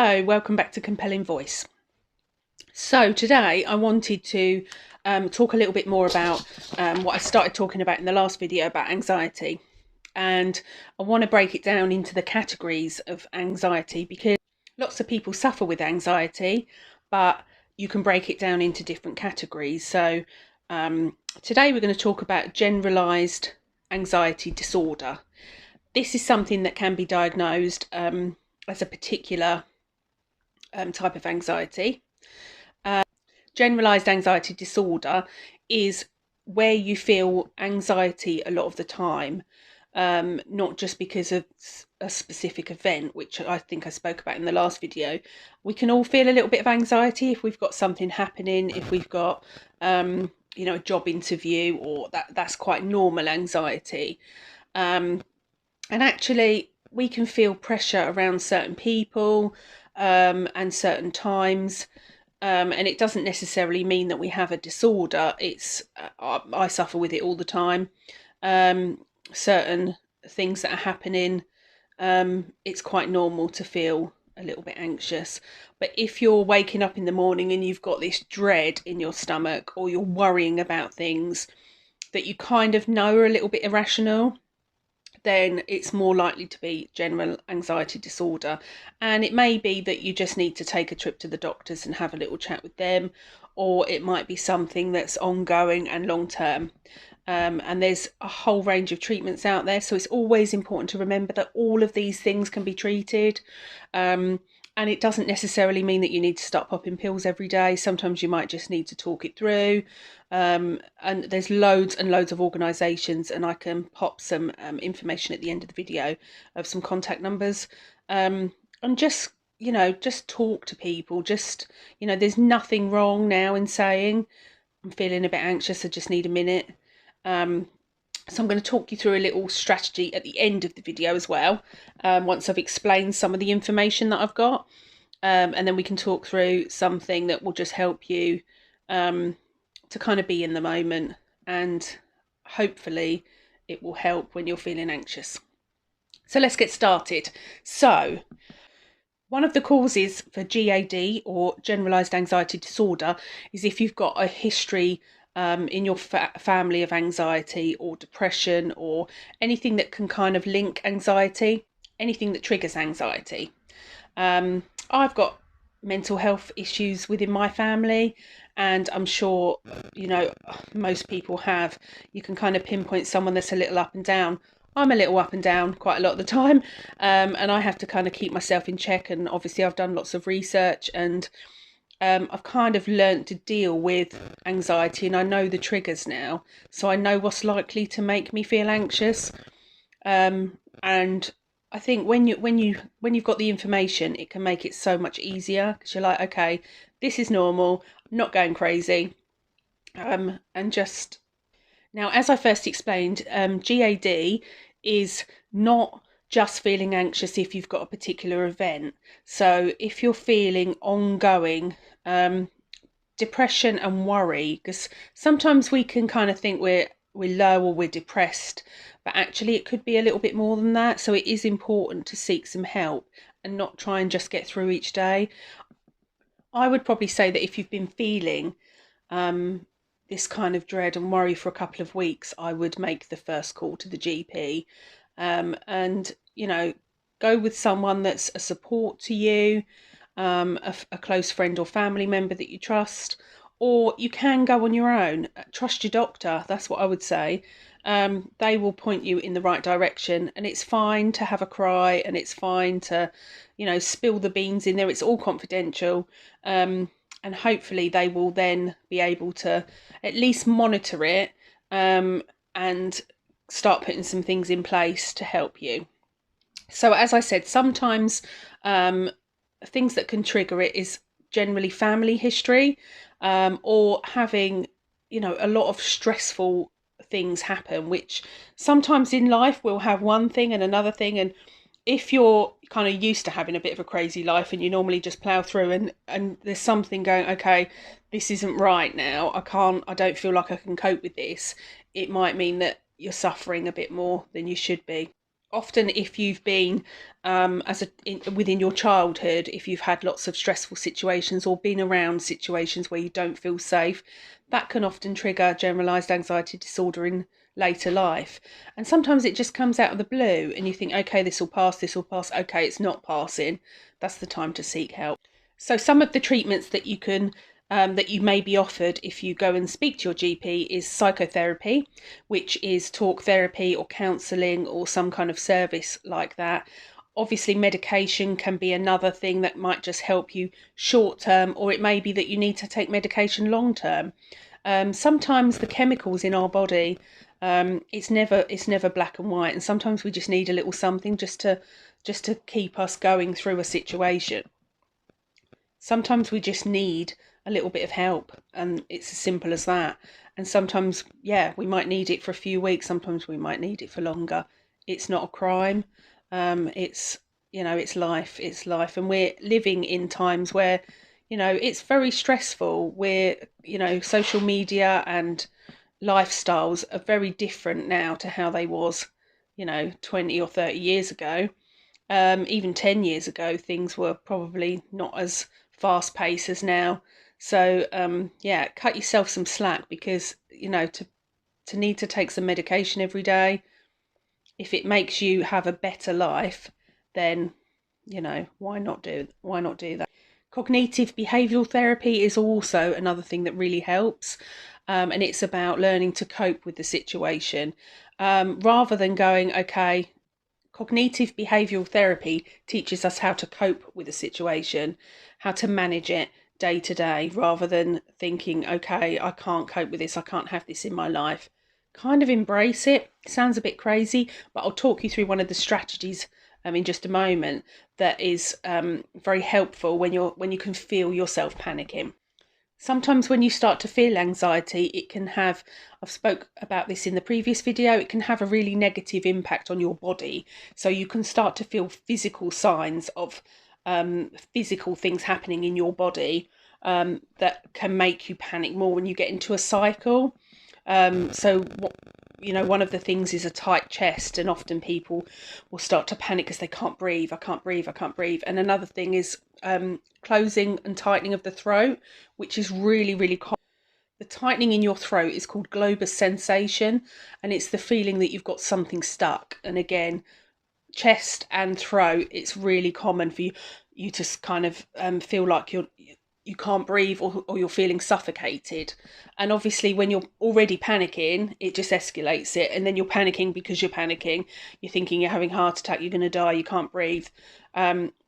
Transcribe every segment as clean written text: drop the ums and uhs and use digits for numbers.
Hello, welcome back to Compelling Voice. So today I wanted to talk a little bit more about what I started talking about in the last video about anxiety. And I want to break it down into the categories of anxiety because lots of people suffer with anxiety, but you can break it down into different categories. So today we're going to talk about generalised anxiety disorder. This is something that can be diagnosed as a particular type of anxiety. Generalised anxiety disorder is where you feel anxiety a lot of the time, not just because of a specific event, which I think I spoke about in the last video. We can all feel a little bit of anxiety if we've got something happening, if we've got a job interview, or that's quite normal anxiety. And actually we can feel pressure around certain people and certain times. And it doesn't necessarily mean that we have a disorder. I suffer with it all the time. Certain things that are happening, it's quite normal to feel a little bit anxious. But if you're waking up in the morning and you've got this dread in your stomach, or you're worrying about things that you kind of know are a little bit irrational, then it's more likely to be general anxiety disorder. And it may be that you just need to take a trip to the doctors and have a little chat with them, or it might be something that's ongoing and long term. And there's a whole range of treatments out there, so it's always important to remember that all of these things can be treated. And it doesn't necessarily mean that you need to start popping pills every day. Sometimes you might just need to talk it through. And there's loads and loads of organisations, and I can pop some information at the end of the video of some contact numbers. And just talk to people. There's nothing wrong now in saying, I'm feeling a bit anxious, I just need a minute. So I'm going to talk you through a little strategy at the end of the video as well, once I've explained some of the information that I've got. And then we can talk through something that will just help you to kind of be in the moment, and hopefully it will help when you're feeling anxious. So let's get started. So one of the causes for GAD, or generalised anxiety disorder, is if you've got a history in your family of anxiety or depression, or anything that can kind of link anxiety, anything that triggers anxiety. I've got mental health issues within my family, and I'm sure most people have. You can kind of pinpoint someone that's a little up and down. I'm a little up and down quite a lot of the time, and I have to kind of keep myself in check. And obviously I've done lots of research, and I've kind of learnt to deal with anxiety, and I know the triggers now, so I know what's likely to make me feel anxious. And I think when you've got the information, it can make it so much easier, because you're like, okay, this is normal, I'm not going crazy. And just now, as I first explained, GAD is not just feeling anxious if you've got a particular event. So if you're feeling ongoing depression and worry, because sometimes we can kind of think we're low or we're depressed, but actually it could be a little bit more than that. So it is important to seek some help and not try and just get through each day. I would probably say that if you've been feeling this kind of dread and worry for a couple of weeks, I would make the first call to the GP, and go with someone that's a support to you, a close friend or family member that you trust, or you can go on your own. Trust your doctor, that's what I would say. They will point you in the right direction, and it's fine to have a cry, and it's fine to spill the beans in there. It's all confidential, and hopefully they will then be able to at least monitor it, and start putting some things in place to help you. So as I said, sometimes things that can trigger it is generally family history, or having a lot of stressful things happen, which sometimes in life we'll have one thing and another thing. And if you're kind of used to having a bit of a crazy life and you normally just plow through, and there's something going, okay, this isn't right now, I don't feel like I can cope with this, it might mean that you're suffering a bit more than you should be. often if you've been within your childhood, if you've had lots of stressful situations or been around situations where you don't feel safe, that can often trigger generalized anxiety disorder in later life. And sometimes it just comes out of the blue and you think, okay, this will pass, okay, it's not passing. That's the time to seek help. So some of the treatments that you may be offered if you go and speak to your GP is psychotherapy, which is talk therapy or counselling or some kind of service like that. Obviously, medication can be another thing that might just help you short term, or it may be that you need to take medication long term. Sometimes the chemicals in our body, it's never black and white, and sometimes we just need a little something just to keep us going through a situation. Sometimes we just need a little bit of help, and it's as simple as that. And sometimes, yeah, we might need it for a few weeks, sometimes we might need it for longer. It's not a crime. It's, it's life, and we're living in times where, it's very stressful. Social media and lifestyles are very different now to how they was, 20 or 30 years ago. Even 10 years ago, things were probably not as fast paced as now. So, yeah, cut yourself some slack, because, to need to take some medication every day, if it makes you have a better life, then, why not do that? Cognitive behavioural therapy is also another thing that really helps. And it's about learning to cope with the situation, rather than going, okay, cognitive behavioural therapy teaches us how to cope with a situation, how to manage it day to day, rather than thinking, okay, I can't cope with this, I can't have this in my life. Kind of embrace it. Sounds a bit crazy, but I'll talk you through one of the strategies in just a moment that is very helpful when you can feel yourself panicking. Sometimes when you start to feel anxiety, it can have, I've spoke about this in the previous video, it can have a really negative impact on your body. So you can start to feel physical signs of physical things happening in your body that can make you panic more when you get into a cycle. One of the things is a tight chest, and often people will start to panic because they can't breathe. I can't breathe. I can't breathe. And another thing is closing and tightening of the throat, which is really, really common. The tightening in your throat is called globus sensation, and it's the feeling that you've got something stuck. And again, chest and throat, it's really common for you to kind of feel like you can't breathe, or you're feeling suffocated. And obviously when you're already panicking, it just escalates it, and then you're panicking because you're panicking, you're thinking you're having a heart attack, you're going to die, you can't breathe.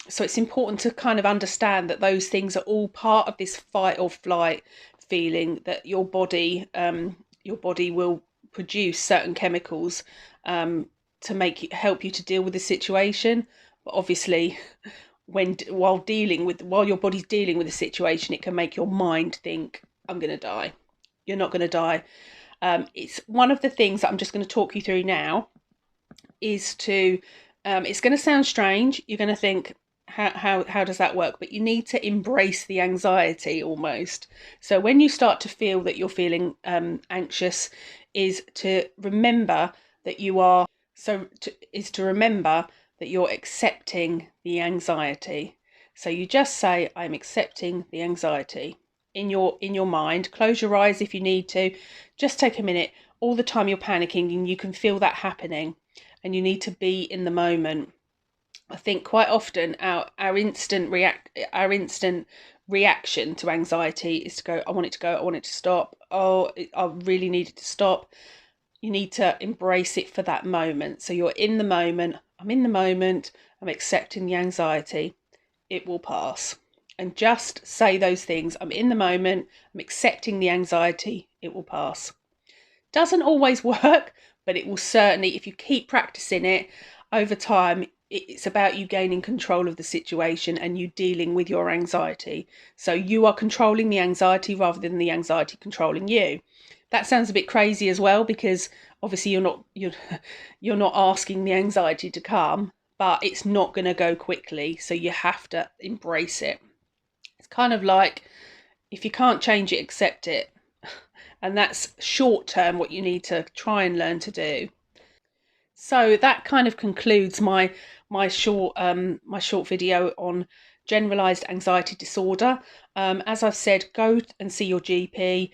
So it's important to kind of understand that those things are all part of this fight or flight feeling, that your body will produce certain chemicals to help you to deal with the situation. But obviously while your body's dealing with a situation, it can make your mind think, I'm going to die. You're not going to die. It's one of the things that I'm just going to talk you through now is to it's going to sound strange. You're going to think, how does that work? But you need to embrace the anxiety almost. So when you start to feel that you're feeling anxious, is to remember that you're accepting the anxiety. So you just say, I'm accepting the anxiety in your mind. Close your eyes if you need to. Just take a minute. All the time you're panicking and you can feel that happening, and you need to be in the moment. I think quite often our instant reaction to anxiety is to go, I want it to go, I want it to stop. Oh, I really need it to stop. You need to embrace it for that moment. So you're in the moment. I'm in the moment. I'm accepting the anxiety. It will pass. And just say those things. I'm in the moment. I'm accepting the anxiety. It will pass. Doesn't always work, but it will certainly, if you keep practicing it over time, it's about you gaining control of the situation and you dealing with your anxiety. So you are controlling the anxiety rather than the anxiety controlling you. That sounds a bit crazy as well, because obviously you're not asking the anxiety to come, but it's not going to go quickly, so you have to embrace it. It's kind of like, if you can't change it, accept it. And that's short term what you need to try and learn to do. So that kind of concludes my short video on generalized anxiety disorder. As I've said, go and see your GP.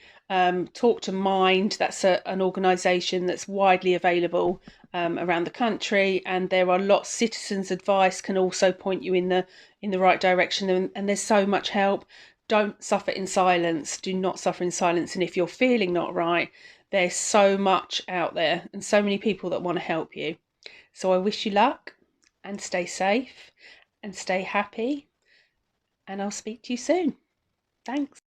Talk to Mind. That's an organisation that's widely available around the country, and there are lots. Citizens Advice can also point you in the right direction, and there's so much help. Don't suffer in silence. Do not suffer in silence. And if you're feeling not right, there's so much out there and so many people that want to help you. So I wish you luck and stay safe and stay happy. And I'll speak to you soon. Thanks.